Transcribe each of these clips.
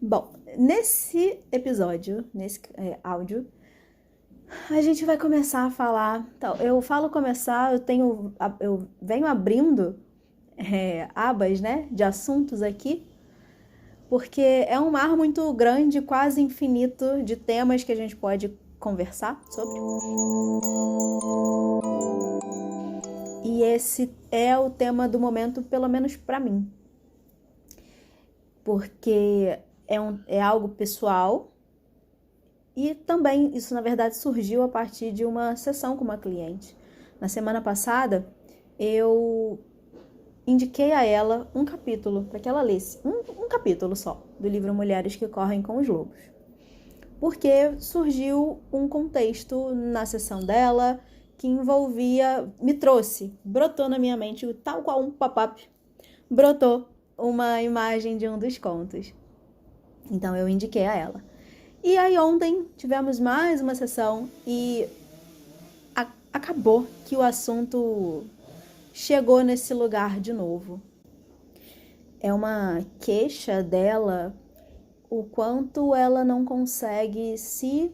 Bom, nesse episódio, nesse áudio, a gente vai começar a falar. Então, eu falo começar, eu venho abrindo abas, né, de assuntos aqui, porque é um mar muito grande, quase infinito, de temas que a gente pode conversar sobre. E esse é o tema do momento, pelo menos para mim, porque é algo pessoal. E também isso, na verdade, surgiu a partir de uma sessão com uma cliente. Na semana passada, eu indiquei a ela um capítulo para que ela lesse, um capítulo só, do livro Mulheres que Correm com os Lobos. Porque surgiu um contexto na sessão dela que brotou na minha mente, tal qual um pop-up, brotou uma imagem de um dos contos. Então eu indiquei a ela. E aí ontem tivemos mais uma sessão e acabou que o assunto chegou nesse lugar de novo. É uma queixa dela o quanto ela não consegue se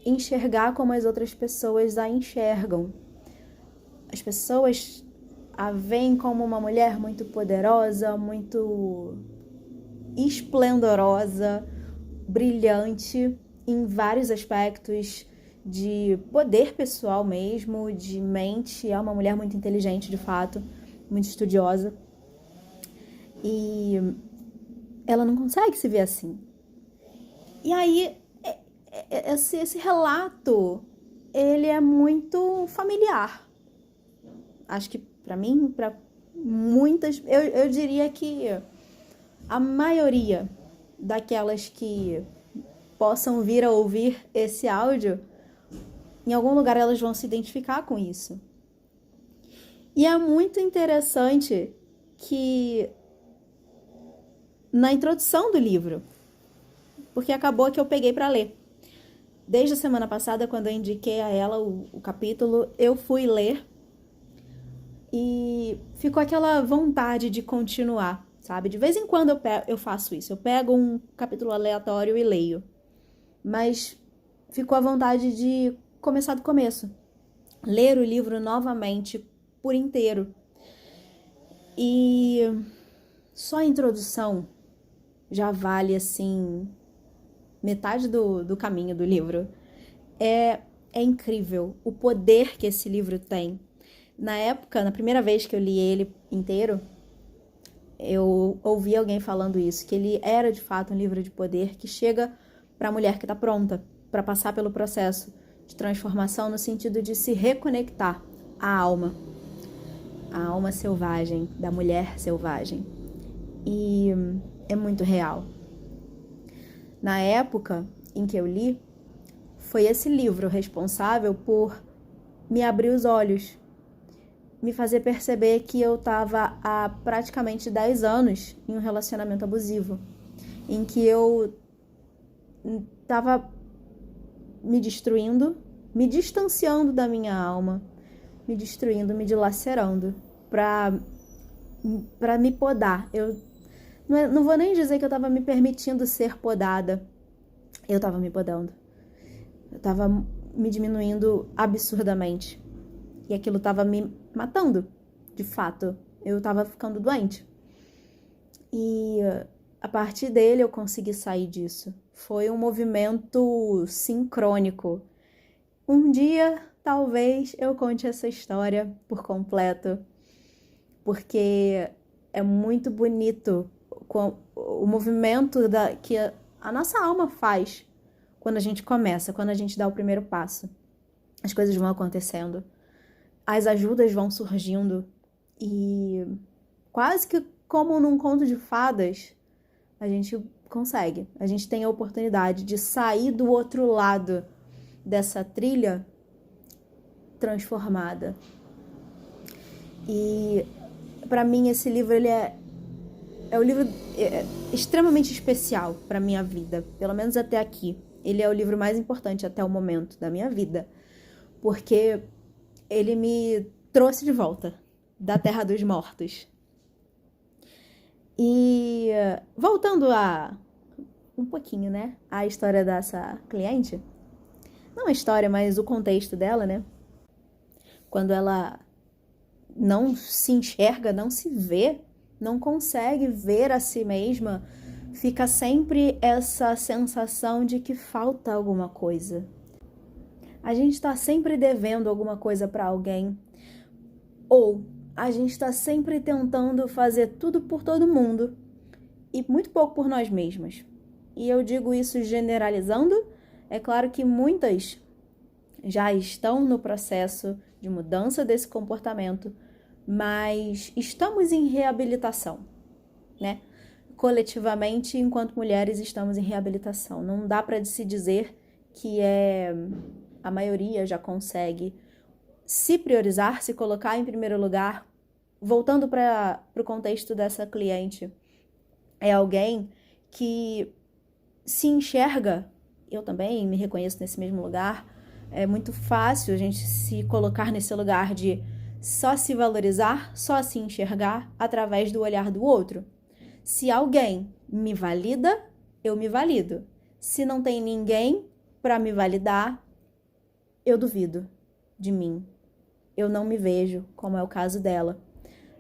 enxergar como as outras pessoas a enxergam. As pessoas a veem como uma mulher muito poderosa, muito esplendorosa, brilhante em vários aspectos de poder pessoal mesmo, de mente. É uma mulher muito inteligente, de fato, muito estudiosa. E ela não consegue se ver assim. E aí, esse relato, ele é muito familiar. Acho que para mim, para muitas, eu diria que a maioria daquelas que possam vir a ouvir esse áudio, em algum lugar elas vão se identificar com isso. E é muito interessante que na introdução do livro, porque acabou que eu peguei para ler. Desde a semana passada, quando eu indiquei a ela o capítulo, eu fui ler e ficou aquela vontade de continuar, sabe? De vez em quando eu faço isso. Eu pego um capítulo aleatório e leio. Mas ficou a vontade de começar do começo. Ler o livro novamente, por inteiro. E só a introdução já vale, assim, metade do caminho do livro. É incrível o poder que esse livro tem. Na época, na primeira vez que eu li ele inteiro, eu ouvi alguém falando isso, que ele era de fato um livro de poder que chega para a mulher que está pronta para passar pelo processo de transformação no sentido de se reconectar à alma, a alma selvagem, da mulher selvagem. E é muito real. Na época em que eu li, foi esse livro responsável por me abrir os olhos, me fazer perceber que eu estava há praticamente 10 anos em um relacionamento abusivo, em que eu estava me destruindo, me distanciando da minha alma, me destruindo, me dilacerando para me podar. Eu não vou nem dizer que eu estava me permitindo ser podada. Eu estava me podando. Eu estava me diminuindo absurdamente. E aquilo estava me matando, de fato. Eu estava ficando doente. E a partir dele eu consegui sair disso. Foi um movimento sincrônico. Um dia, talvez, eu conte essa história por completo, porque é muito bonito o movimento que a nossa alma faz quando a gente começa, quando a gente dá o primeiro passo. As coisas vão acontecendo, as ajudas vão surgindo e quase que como num conto de fadas, a gente consegue. A gente tem a oportunidade de sair do outro lado dessa trilha transformada. E para mim esse livro ele é um livro extremamente especial para minha vida, pelo menos até aqui. Ele é o livro mais importante até o momento da minha vida, porque ele me trouxe de volta da Terra dos Mortos. E voltando um pouquinho, né, a história dessa cliente. Não a história, mas o contexto dela, né? Quando ela não se enxerga, não se vê, não consegue ver a si mesma, fica sempre essa sensação de que falta alguma coisa. A gente está sempre devendo alguma coisa para alguém, ou a gente está sempre tentando fazer tudo por todo mundo e muito pouco por nós mesmas. E eu digo isso generalizando. É claro que muitas já estão no processo de mudança desse comportamento, mas estamos em reabilitação, né? Coletivamente, enquanto mulheres, estamos em reabilitação. Não dá para se dizer que a maioria já consegue se priorizar, se colocar em primeiro lugar. Voltando para o contexto dessa cliente, é alguém que se enxerga, eu também me reconheço nesse mesmo lugar. É muito fácil a gente se colocar nesse lugar de só se valorizar, só se enxergar através do olhar do outro. Se alguém me valida, eu me valido. Se não tem ninguém para me validar, eu duvido de mim. Eu não me vejo, como é o caso dela.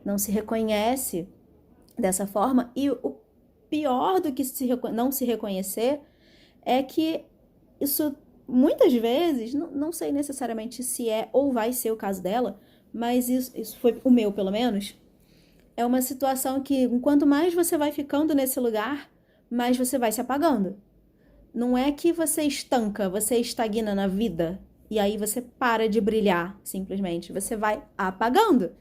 Não se reconhece dessa forma. E o pior do que não se reconhecer é que isso, muitas vezes, não sei necessariamente se é ou vai ser o caso dela, mas isso foi o meu, pelo menos, é uma situação que, quanto mais você vai ficando nesse lugar, mais você vai se apagando. Não é que você estanca, você estagna na vida, e aí você para de brilhar, simplesmente. Você vai apagando.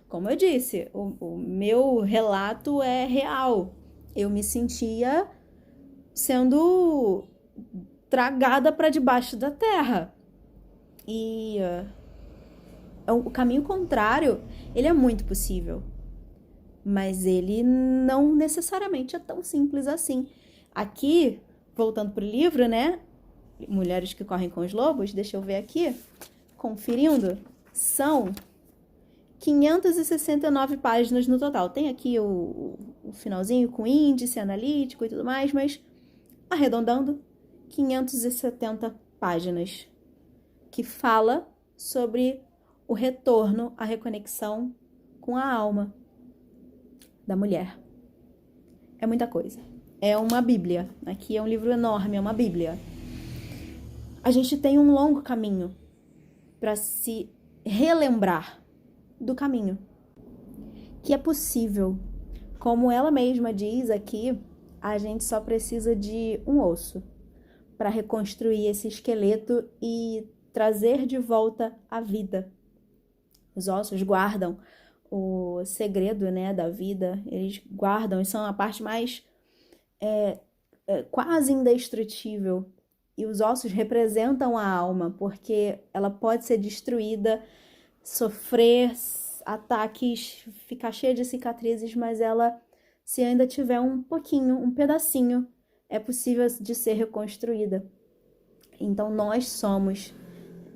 Como eu disse, o meu relato é real. Eu me sentia sendo tragada para debaixo da terra. E o caminho contrário, ele é muito possível. Mas ele não necessariamente é tão simples assim. Aqui, voltando pro livro, né? Mulheres que Correm com os Lobos, deixa eu ver aqui, conferindo, são 569 páginas no total. Tem aqui o finalzinho com índice analítico e tudo mais, mas arredondando, 570 páginas, que fala sobre o retorno, a reconexão com a alma da mulher. É muita coisa. É uma bíblia. Aqui é um livro enorme, é uma bíblia. A gente tem um longo caminho para se relembrar do caminho, que é possível. Como ela mesma diz aqui, a gente só precisa de um osso para reconstruir esse esqueleto e trazer de volta a vida. Os ossos guardam o segredo, né, da vida. Eles guardam e são a parte mais quase indestrutível. E os ossos representam a alma, porque ela pode ser destruída, sofrer ataques, ficar cheia de cicatrizes, mas ela, se ainda tiver um pouquinho, um pedacinho, é possível de ser reconstruída. Então nós somos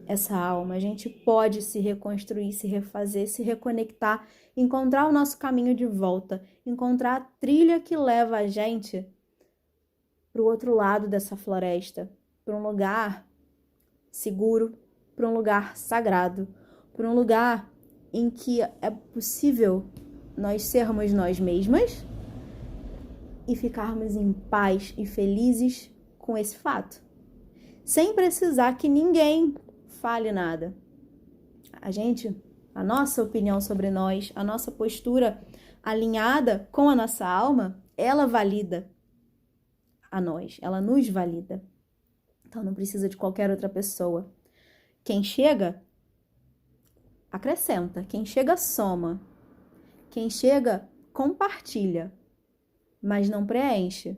essa alma, a gente pode se reconstruir, se refazer, se reconectar, encontrar o nosso caminho de volta, encontrar a trilha que leva a gente para o outro lado dessa floresta, para um lugar seguro, para um lugar sagrado, para um lugar em que é possível nós sermos nós mesmas e ficarmos em paz e felizes com esse fato, sem precisar que ninguém fale nada. A nossa opinião sobre nós, a nossa postura alinhada com a nossa alma, ela valida a nós, ela nos valida. Então não precisa de qualquer outra pessoa. Quem chega, acrescenta. Quem chega, soma. Quem chega, compartilha. Mas não preenche.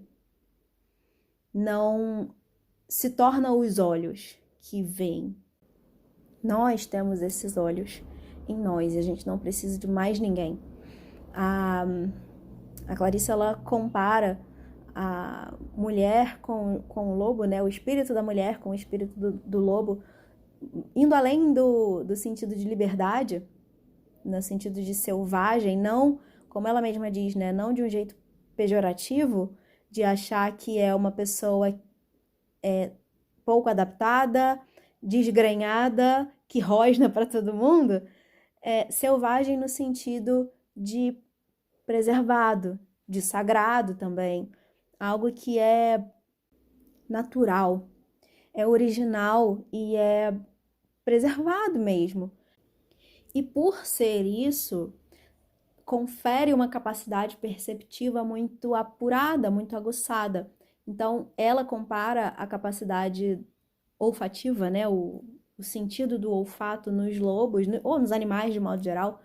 Não se torna os olhos que veem. Nós temos esses olhos em nós e a gente não precisa de mais ninguém. A Clarice, ela compara a mulher com o lobo, né? O espírito da mulher com o espírito do lobo, indo além do sentido de liberdade, no sentido de selvagem, não, como ela mesma diz, né? Não de um jeito pejorativo, de achar que é uma pessoa pouco adaptada, desgrenhada, que rosna para todo mundo, selvagem no sentido de preservado, de sagrado também, algo que é natural, é original e é preservado mesmo. E por ser isso, confere uma capacidade perceptiva muito apurada, muito aguçada. Então, ela compara a capacidade olfativa, né, o sentido do olfato nos lobos, ou nos animais de modo geral.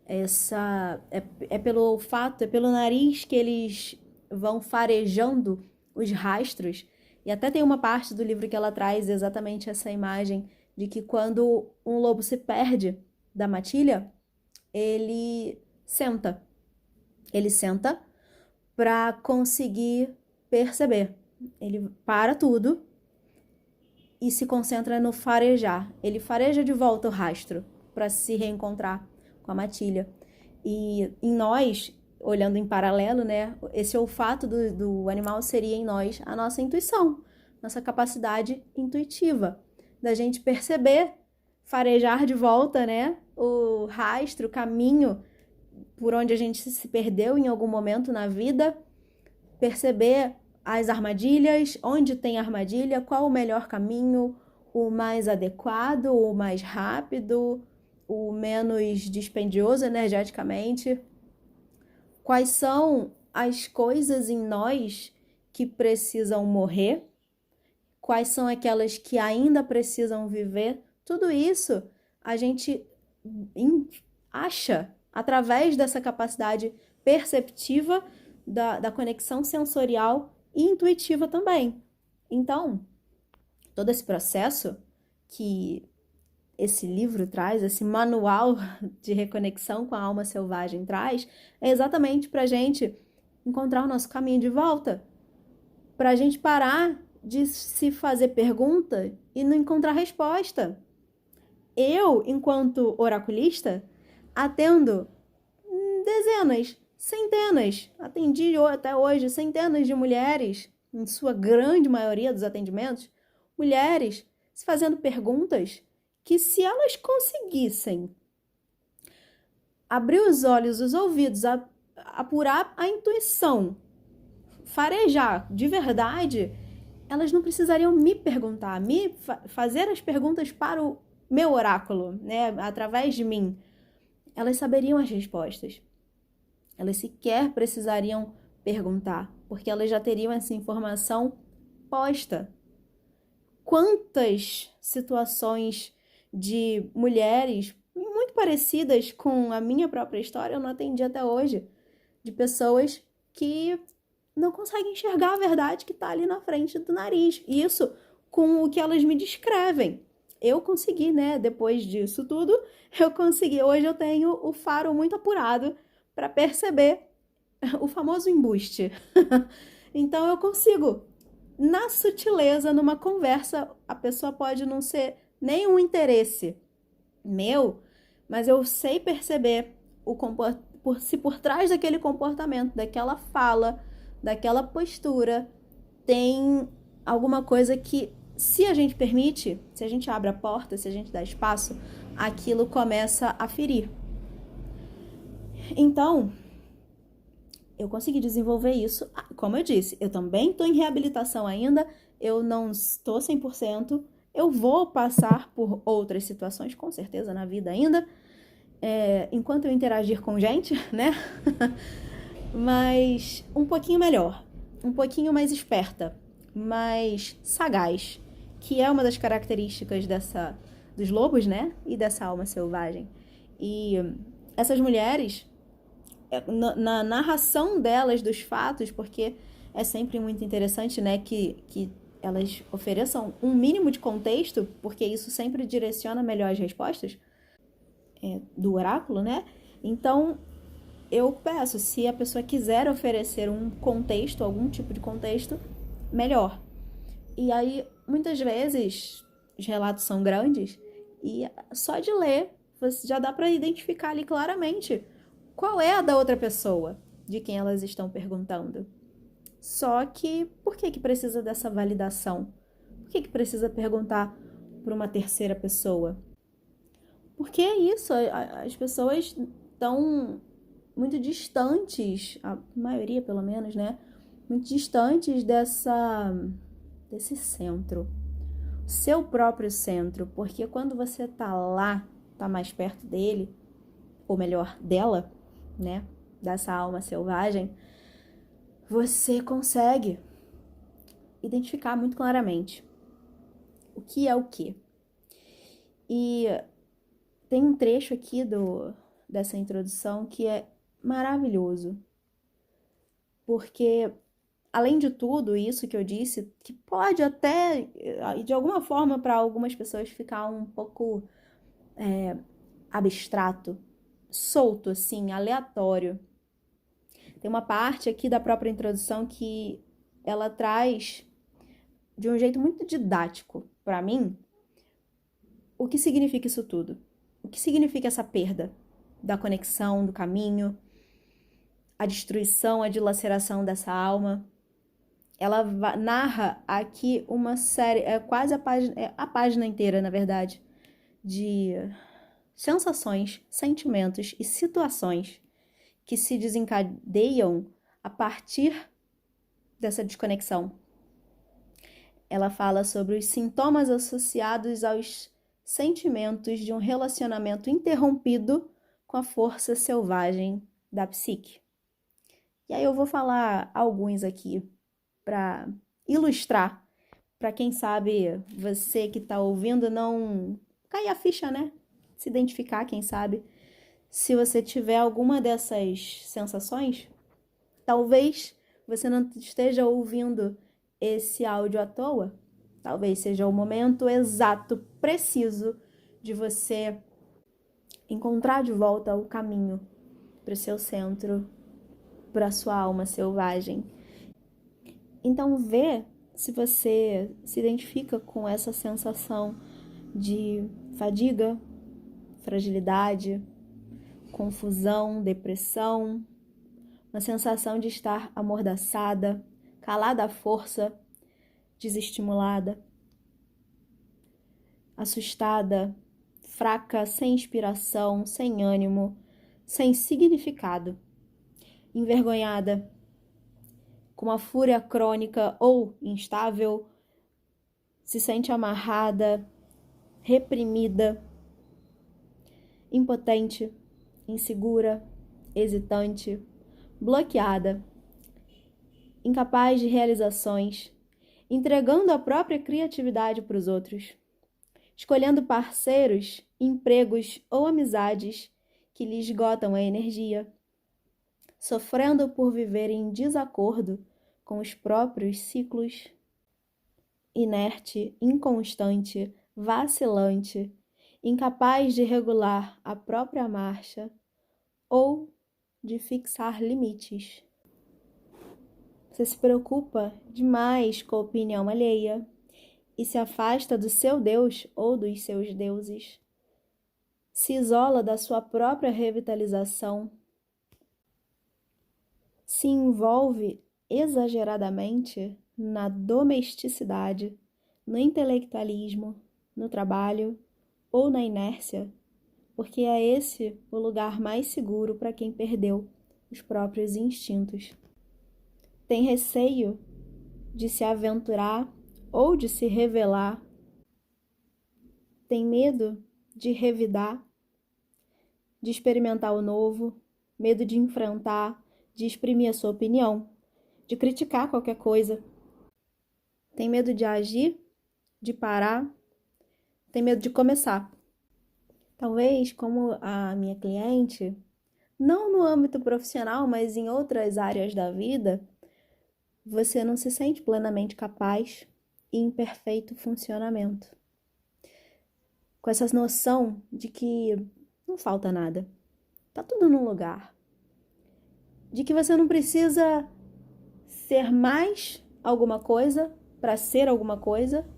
É pelo olfato, é pelo nariz que eles vão farejando os rastros. E até tem uma parte do livro que ela traz exatamente essa imagem de que quando um lobo se perde da matilha, ele senta. Ele senta para conseguir perceber. Ele para tudo e se concentra no farejar. Ele fareja de volta o rastro para se reencontrar com a matilha. E em nós, olhando em paralelo, né, esse olfato do animal seria em nós a nossa intuição, nossa capacidade intuitiva, da gente perceber, farejar de volta, né, o rastro, o caminho por onde a gente se perdeu em algum momento na vida, perceber as armadilhas, onde tem armadilha, qual o melhor caminho, o mais adequado, o mais rápido, o menos dispendioso energeticamente. Quais são as coisas em nós que precisam morrer? Quais são aquelas que ainda precisam viver? Tudo isso a gente acha através dessa capacidade perceptiva da conexão sensorial e intuitiva também. Então, todo esse processo que esse livro traz, esse manual de reconexão com a alma selvagem traz, é exatamente para a gente encontrar o nosso caminho de volta, para a gente parar de se fazer pergunta e não encontrar resposta. Eu, enquanto oraculista, atendo dezenas, centenas, atendi até hoje centenas de mulheres, em sua grande maioria dos atendimentos, mulheres se fazendo perguntas que, se elas conseguissem abrir os olhos, os ouvidos, apurar a intuição, farejar de verdade, elas não precisariam me perguntar, fazer as perguntas para o meu oráculo, né, através de mim. Elas saberiam as respostas. Elas sequer precisariam perguntar, porque elas já teriam essa informação posta. Quantas situações de mulheres muito parecidas com a minha própria história eu não atendi até hoje, de pessoas que não conseguem enxergar a verdade que está ali na frente do nariz. Isso com o que elas me descrevem. Eu consegui, né? Depois disso tudo, eu consegui. Hoje eu tenho o faro muito apurado para perceber o famoso embuste. Então eu consigo, na sutileza, numa conversa, a pessoa pode não ser nenhum interesse meu, mas eu sei perceber se por trás daquele comportamento, daquela fala, daquela postura, tem alguma coisa que, se a gente permite, se a gente abre a porta, se a gente dá espaço, aquilo começa a ferir. Então, eu consegui desenvolver isso. Como eu disse, eu também estou em reabilitação ainda, eu não estou 100%, eu vou passar por outras situações, com certeza, na vida ainda, enquanto eu interagir com gente, né? Mas um pouquinho melhor, um pouquinho mais esperta, mais sagaz, que é uma das características dos lobos, né? E dessa alma selvagem. E essas mulheres, na narração delas dos fatos, porque é sempre muito interessante, né, que elas ofereçam um mínimo de contexto, porque isso sempre direciona melhor as respostas do oráculo, né? Então, eu peço, se a pessoa quiser oferecer um contexto, algum tipo de contexto, melhor. E aí, muitas vezes, os relatos são grandes e só de ler, já dá para identificar ali claramente qual é a da outra pessoa, de quem elas estão perguntando. Só que por que precisa dessa validação? Por que precisa perguntar para uma terceira pessoa? Porque é isso, as pessoas estão muito distantes, a maioria pelo menos, né? Muito distantes desse centro, seu próprio centro, porque quando você tá lá, tá mais perto dele, ou melhor, dela, né? Dessa alma selvagem, você consegue identificar muito claramente o que é o que. E tem um trecho aqui dessa introdução que é maravilhoso, porque além de tudo isso que eu disse, que pode até, de alguma forma, para algumas pessoas ficar um pouco abstrato, solto, assim, aleatório. Tem uma parte aqui da própria introdução que ela traz, de um jeito muito didático, para mim, o que significa isso tudo. O que significa essa perda da conexão, do caminho, a destruição, a dilaceração dessa alma. Ela narra aqui uma série, é quase a página inteira, na verdade, de sensações, sentimentos e situações que se desencadeiam a partir dessa desconexão. Ela fala sobre os sintomas associados aos sentimentos de um relacionamento interrompido com a força selvagem da psique. E aí eu vou falar alguns aqui para ilustrar, para quem sabe você que está ouvindo não cair a ficha, né? Se identificar, quem sabe. Se você tiver alguma dessas sensações, talvez você não esteja ouvindo esse áudio à toa. Talvez seja o momento exato, preciso, de você encontrar de volta o caminho para o seu centro, para a sua alma selvagem. Então, vê se você se identifica com essa sensação de fadiga, fragilidade, confusão, depressão, uma sensação de estar amordaçada, calada à força, desestimulada, assustada, fraca, sem inspiração, sem ânimo, sem significado, envergonhada, com uma fúria crônica ou instável, se sente amarrada, reprimida, impotente, insegura, hesitante, bloqueada, incapaz de realizações, entregando a própria criatividade para os outros, escolhendo parceiros, empregos ou amizades que lhe esgotam a energia, sofrendo por viver em desacordo com os próprios ciclos, inerte, inconstante, vacilante, incapaz de regular a própria marcha ou de fixar limites. Você se preocupa demais com a opinião alheia e se afasta do seu Deus ou dos seus deuses. Se isola da sua própria revitalização. Se envolve exageradamente na domesticidade, no intelectualismo, no trabalho ou na inércia, porque é esse o lugar mais seguro para quem perdeu os próprios instintos. Tem receio de se aventurar ou de se revelar. Tem medo de revidar, de experimentar o novo, medo de enfrentar, de exprimir a sua opinião, de criticar qualquer coisa. Tem medo de agir, de parar, tem medo de começar. Talvez, como a minha cliente, não no âmbito profissional, mas em outras áreas da vida, você não se sente plenamente capaz e em perfeito funcionamento. Com essa noção de que não falta nada, tá tudo no lugar. De que você não precisa ser mais alguma coisa para ser alguma coisa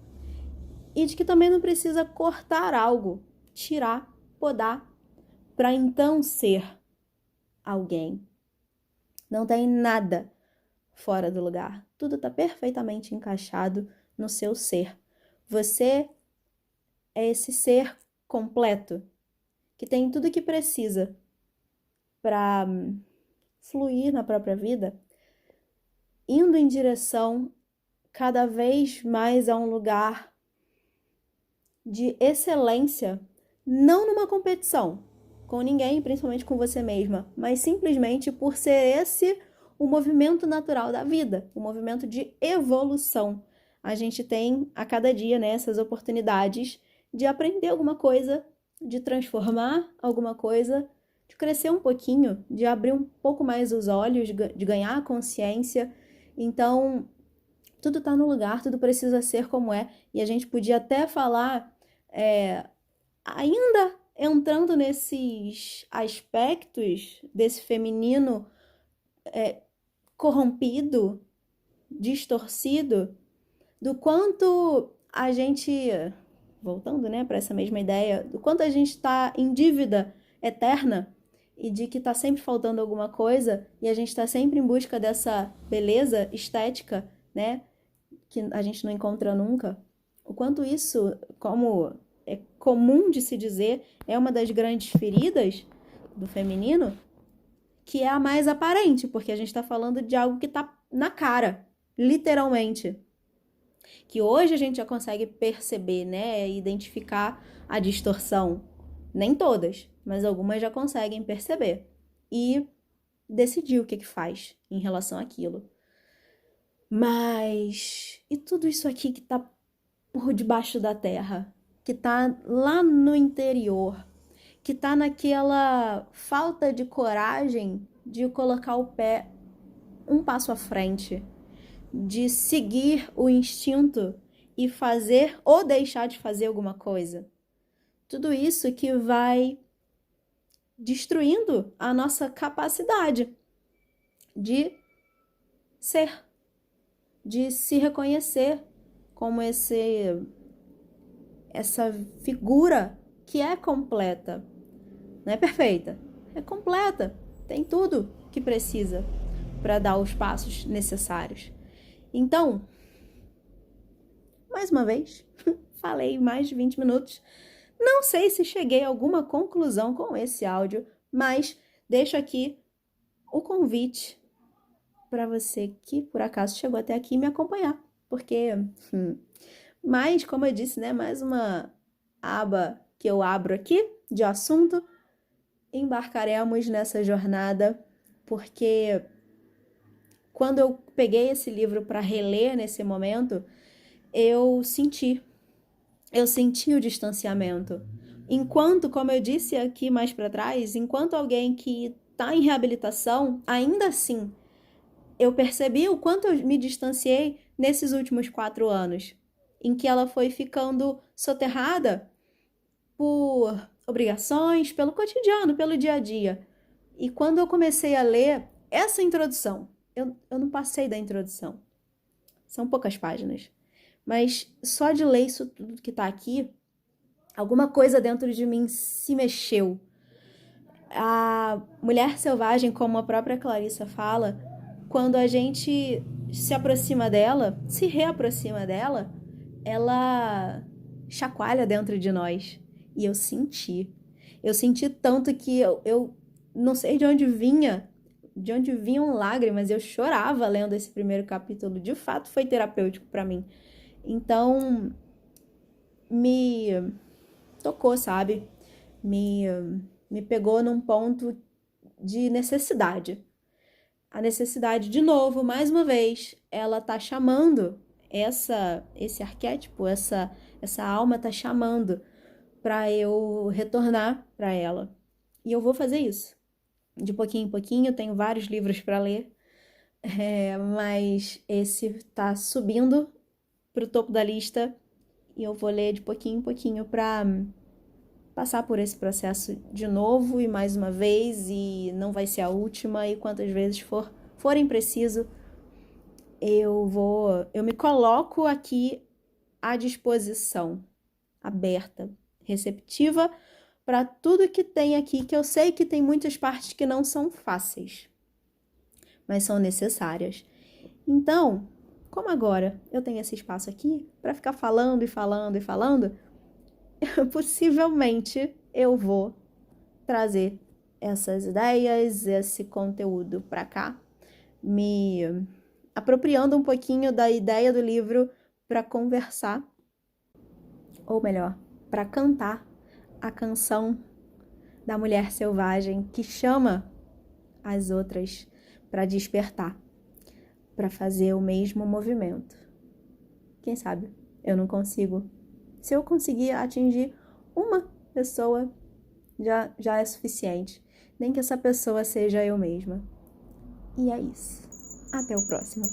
e de que também não precisa cortar algo, tirar, podar, para então ser alguém. Não tem nada fora do lugar. Tudo está perfeitamente encaixado no seu ser. Você é esse ser completo, que tem tudo que precisa para fluir na própria vida, indo em direção cada vez mais a um lugar de excelência, não numa competição com ninguém, principalmente com você mesma, mas simplesmente por ser esse o movimento natural da vida, o movimento de evolução. A gente tem a cada dia, né, essas oportunidades de aprender alguma coisa, de transformar alguma coisa, de crescer um pouquinho, de abrir um pouco mais os olhos, de ganhar consciência. Então, tudo está no lugar, tudo precisa ser como é. E a gente podia até falar, ainda entrando nesses aspectos desse feminino corrompido, distorcido, do quanto a gente, voltando, né, para essa mesma ideia, do quanto a gente está em dívida eterna e de que está sempre faltando alguma coisa e a gente está sempre em busca dessa beleza estética, né, que a gente não encontra nunca. O quanto isso, como é comum de se dizer, é uma das grandes feridas do feminino, que é a mais aparente, porque a gente está falando de algo que está na cara, literalmente. Que hoje a gente já consegue perceber, né, identificar a distorção. Nem todas, mas algumas já conseguem perceber. E decidir o que faz em relação àquilo. Mas, e tudo isso aqui que tá por debaixo da terra? Que tá lá no interior? Que tá naquela falta de coragem de colocar o pé um passo à frente, de seguir o instinto e fazer ou deixar de fazer alguma coisa. Tudo isso que vai destruindo a nossa capacidade de ser, de se reconhecer como essa figura que é completa. Não é perfeita, é completa, tem tudo que precisa para dar os passos necessários. Então, mais uma vez, falei mais de 20 minutos. Não sei se cheguei a alguma conclusão com esse áudio, mas deixo aqui o convite para você que por acaso chegou até aqui me acompanhar, porque, mas como eu disse, né, mais uma aba que eu abro aqui de assunto, embarcaremos nessa jornada, porque quando eu peguei esse livro para reler nesse momento, eu senti o distanciamento. Enquanto, como eu disse aqui mais para trás, enquanto alguém que está em reabilitação, ainda assim, eu percebi o quanto eu me distanciei nesses últimos 4 anos, em que ela foi ficando soterrada por obrigações, pelo cotidiano, pelo dia a dia. E quando eu comecei a ler essa introdução, eu não passei da introdução. São poucas páginas. Mas só de ler isso tudo que tá aqui, alguma coisa dentro de mim se mexeu. A mulher selvagem, como a própria Clarissa fala, quando a gente se aproxima dela, se reaproxima dela, ela chacoalha dentro de nós. E eu senti. Eu senti tanto que eu não sei de onde vinham lágrimas. Eu chorava lendo esse primeiro capítulo. De fato, foi terapêutico para mim. Então, me tocou, sabe? Me pegou num ponto de necessidade. A necessidade, de novo, mais uma vez, ela tá chamando esse arquétipo, essa alma tá chamando para eu retornar para ela. E eu vou fazer isso. De pouquinho em pouquinho, eu tenho vários livros para ler, mas esse tá subindo pro topo da lista e eu vou ler de pouquinho em pouquinho para passar por esse processo de novo e mais uma vez, e não vai ser a última, e quantas vezes forem preciso, eu me coloco aqui à disposição, aberta, receptiva para tudo que tem aqui, que eu sei que tem muitas partes que não são fáceis, mas são necessárias. Então, como agora eu tenho esse espaço aqui para ficar falando e falando e falando, possivelmente eu vou trazer essas ideias, esse conteúdo para cá, me apropriando um pouquinho da ideia do livro para conversar, ou melhor, para cantar a canção da mulher selvagem que chama as outras para despertar, para fazer o mesmo movimento. Quem sabe eu não consigo. Se eu conseguir atingir uma pessoa, já é suficiente. Nem que essa pessoa seja eu mesma. E é isso. Até o próximo.